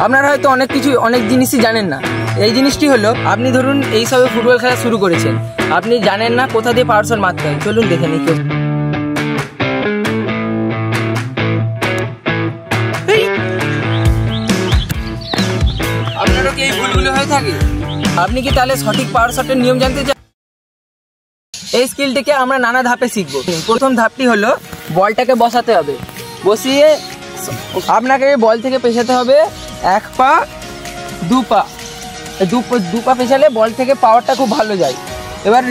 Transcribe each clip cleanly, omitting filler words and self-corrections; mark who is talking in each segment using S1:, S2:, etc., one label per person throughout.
S1: আপনারা হয়তো অনেক জিনিসই জানেন না। এই জিনিসটি হলো, আপনি ধরুন এই সবে ফুটবল খেলা শুরু করেছেন, আপনি জানেন না কোথা দিয়ে পাওয়ার শট মারতে হয়। চলুন দেখে নিই। আপনারও কি এই ভুলগুলো হয়ে থাকে? আপনি কি তাহলে সঠিক পাওয়ার শটের নিয়ম জানতে চান? এই স্কিলটিকে আমরা নানা ধাপে শিখবো। প্রথম ধাপটি হলো বলটাকে বসাতে হবে। বসিয়ে আপনাকে বল থেকে পেছাতে হবে 1 পা 2 পা। দু পা পেছালে বল থেকে পাওয়ারটা খুব ভালো যায়। এবার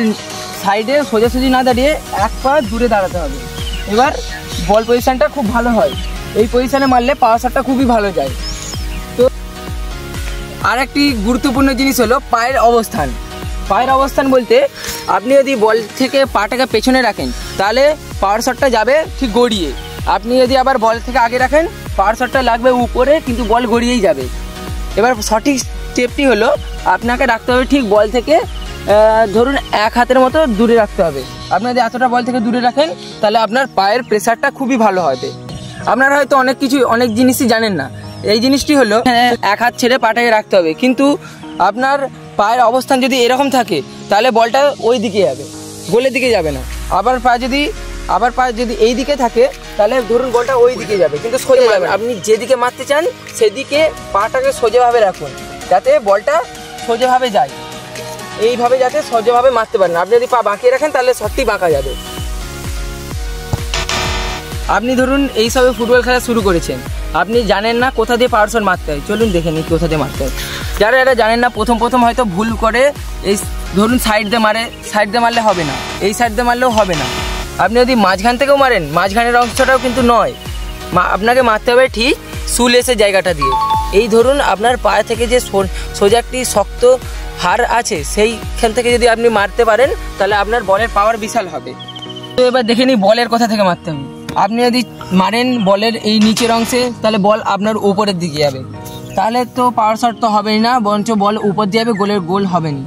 S1: সাইডে সোজাসুজি না দাঁড়িয়ে 1 পা দূরে দাঁড়াতে হবে। এবার বল পজিশনটা খুব ভালো হয়। এই পজিশনে মারলে পাওয়ার শটটা খুবই ভালো যায়। তো আর একটি গুরুত্বপূর্ণ জিনিস হলো পায়ের অবস্থান। পায়ের অবস্থান বলতে, আপনি যদি বল থেকে পাটাকে পেছনে রাখেন তাহলে পাওয়ার শটটা যাবে ঠিক গড়িয়ে। আপনি যদি আবার বল থেকে আগে রাখেন পাওয়ার শটটা লাগবে উপরে, কিন্তু বল গড়িয়েই যাবে। এবার সঠিক স্টেপটি হলো আপনাকে রাখতে হবে ঠিক বল থেকে ধরুন 1 হাতের মতো দূরে রাখতে হবে। আপনি যদি এতটা বল থেকে দূরে রাখেন তাহলে আপনার পায়ের প্রেসারটা খুবই ভালো হবে। আপনারা হয়তো অনেক জিনিসই জানেন না। এই জিনিসটি হলো 1 হাত ছেড়ে পাটাকে রাখতে হবে, কিন্তু আপনার পায়ের অবস্থান যদি এরকম থাকে তাহলে বলটা ওই দিকে যাবে, গোলের দিকে যাবে না। আবার পা যদি এই দিকে থাকে তাহলে ধরুন বলটা ওই দিকে যাবে, কিন্তু সোজা যাবে। আপনি যেদিকে মারতে চান সেদিকে পাটাকে সোজাভাবে রাখুন, যাতে বলটা সোজাভাবে যায়। এইভাবে যাতে সোজাভাবে মারতে পারেন। আপনি যদি পা বাঁকিয়ে রাখেন তাহলে শটটি বাঁকা যাবে। আপনি ধরুন এই সবে ফুটবল খেলা শুরু করেছেন, আপনি জানেন না কোথা দিয়ে পাওয়ার শট মারতে হয়। চলুন দেখে নিই কোথা দিয়ে মারতে হয়। যারা এটা জানেন না, প্রথম হয়তো ভুল করে এই ধরুন সাইড দিয়ে মারলে হবে না, এই সাইড দিয়ে মারলেও হবে না। আপনি যদি মাঝখান থেকেও মারেন, মাঝখানের অংশটাও কিন্তু নয়, আপনাকে মারতে হবে ঠিক শুলেসের জায়গাটা দিয়ে। এই ধরুন আপনার পায়ে থেকে যে সোজা একটি শক্ত হাড় আছে, সেইখান থেকে যদি আপনি মারতে পারেন তাহলে আপনার বলের পাওয়ার বিশাল হবে। তো এবার দেখে নিই বলের কোথা থেকে মারতে হবে। আপনি যদি মারেন বলের এই নিচের অংশে তাহলে বল আপনার উপরের দিকে যাবে, তাহলে তো পাওয়ার শট তো হবেই না, বরঞ্চ বল উপর দিয়ে যাবে, গোল হবে না।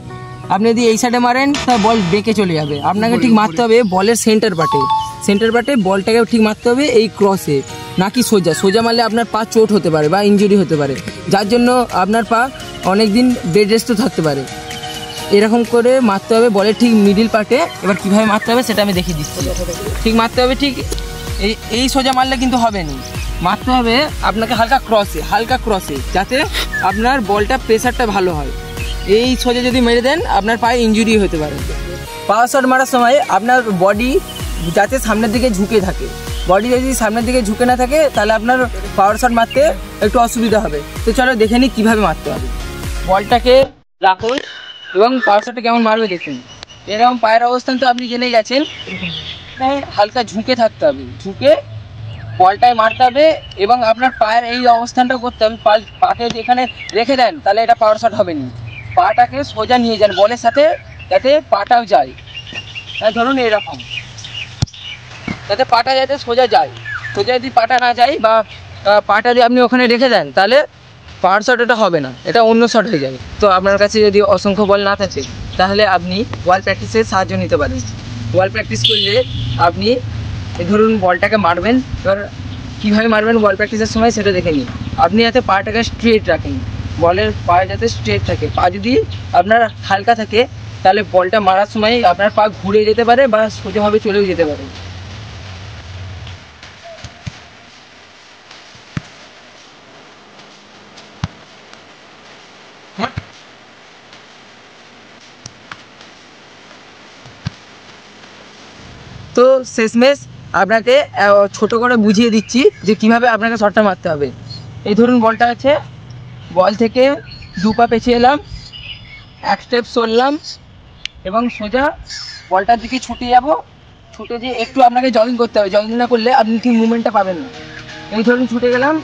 S1: আপনি যদি এই সাইডে মারেন তাহলে বল বেঁকে চলে যাবে। আপনাকে ঠিক মারতে হবে বলের সেন্টার পার্টে বলটাকে ঠিক মারতে হবে এই ক্রসে, নাকি সোজা মারলে আপনার পা চোট হতে পারে বা ইনজুরি হতে পারে, যার জন্য আপনার পা অনেক দিন বেড রেস্টও থাকতে পারে। এরকম করে মারতে হবে বলের ঠিক মিডিল পার্টে। এবার কীভাবে মারতে হবে সেটা আমি দেখিয়ে দিচ্ছি। ঠিক মারতে হবে, ঠিক এই সোজা মারলে কিন্তু হবে না, মারতে হবে আপনাকে হালকা ক্রসে, যাতে আপনার বলটা প্রেসারটা ভালো হয়। এই সোজা যদি মেরে দেন আপনার পায়ে ইনজুরি হতে পারে। পাওয়ার শট মারার সময় আপনার বডি যাতে সামনের দিকে ঝুঁকে থাকে, বডি যদি সামনের দিকে ঝুঁকে না থাকে তাহলে আপনার পাওয়ার শট মারতে একটু অসুবিধা হবে। তো চলো দেখে নিই কীভাবে মারতে হবে। বলটাকে রাখুন এবং পাওয়ার শটটা কেমন মারবে দেখুন। এরকম পায়ের অবস্থান তো আপনি জেনেই গেছেন, হালকা ঝুঁকে থাকতে হবে, ঝুঁকে বলটায় মারতে হবে এবং আপনার পায়ের এই অবস্থানটা করতে হবে। পাকে যেখানে রেখে দেন তাহলে এটা পাওয়ার শট হবে না। পাটাকে সোজা নিয়ে যান বলের সাথে, যাতে পাটাও যায়। ধরুন এরকম, যাতে পাটা যাতে সোজা যায়। সোজা যদি পাটা না যায় বা পাটা যদি আপনি ওখানে রেখে দেন তাহলে পাওয়ার শট এটা হবে না, এটা অন্য শট হয়ে যাবে। তো আপনার কাছে যদি অসংখ্য বল না থাকে তাহলে আপনি বল প্র্যাকটিসের সাহায্য নিতে পারেন। বল প্র্যাকটিস করলে আপনি ধরুন বলটাকে মারবেন, এবার কীভাবে মারবেন বল প্র্যাকটিসের সময় সেটা দেখে নিন। আপনি যাতে পাটাকে স্ট্রেট রাখেন, বলের পা যাতে স্ট্রেট থাকে। পা যদি আপনার হালকা থাকে তাহলে বলটা মারার সময় আপনার পা ঘুরে যেতে পারে বা সোজাভাবে চলেও যেতে পারে। তো শেষমেশ আপনাকে ছোট করে বুঝিয়ে দিচ্ছি যে কিভাবে আপনাকে শটটা মারতে হবে। এই ধরুন বলটা আছে, বল থেকে 2 পা পেছিয়ে এলাম, 1 স্টেপ সরলাম এবং সোজা বলটার দিকে ছুটে যাব। ছুটে যেয়ে একটু আপনাকে জগিং করতে হবে, জগিং না করলে আপনি ঠিক মুভমেন্টটা পাবেন না। এই ধরুন ছুটে গেলাম,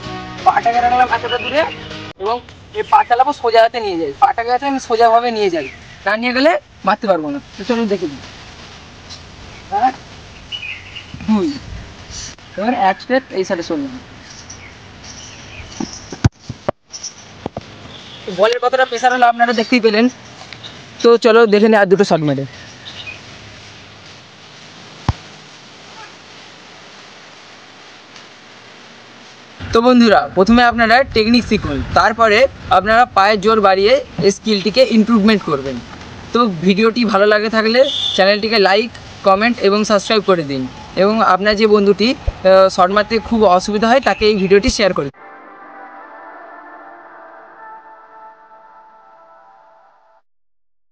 S1: পাটাকে রাখলাম এতটা দূরে এবং এই পা চালাবো সোজা হাতে নিয়ে যাই। পাটাকে হাতে আমি সোজাভাবে নিয়ে যাই, না নিয়ে গেলে মারতে পারবো না। তো চলুন দেখে দিই। 1 2, এবার 1 স্টেপ এই সাইডে সরলাম। বলের কতটা প্রেসার হলো আপনারা দেখতেই পেলেন। তো চলো দেখে নিই আর দুটো শট মেরে। তো বন্ধুরা, প্রথমে আপনারা টেকনিক শিখুন, তারপরে আপনারা পায়ের জোর বাড়িয়ে এই স্কিলটিকে ইমপ্রুভমেন্ট করবেন। তো ভিডিওটি ভালো লাগে থাকলে চ্যানেলটিকে লাইক, কমেন্ট এবং সাবস্ক্রাইব করে দিন, এবং আপনার যে বন্ধুটি শর্ট মারতে খুব অসুবিধা হয় তাকে এই ভিডিওটি শেয়ার করুন।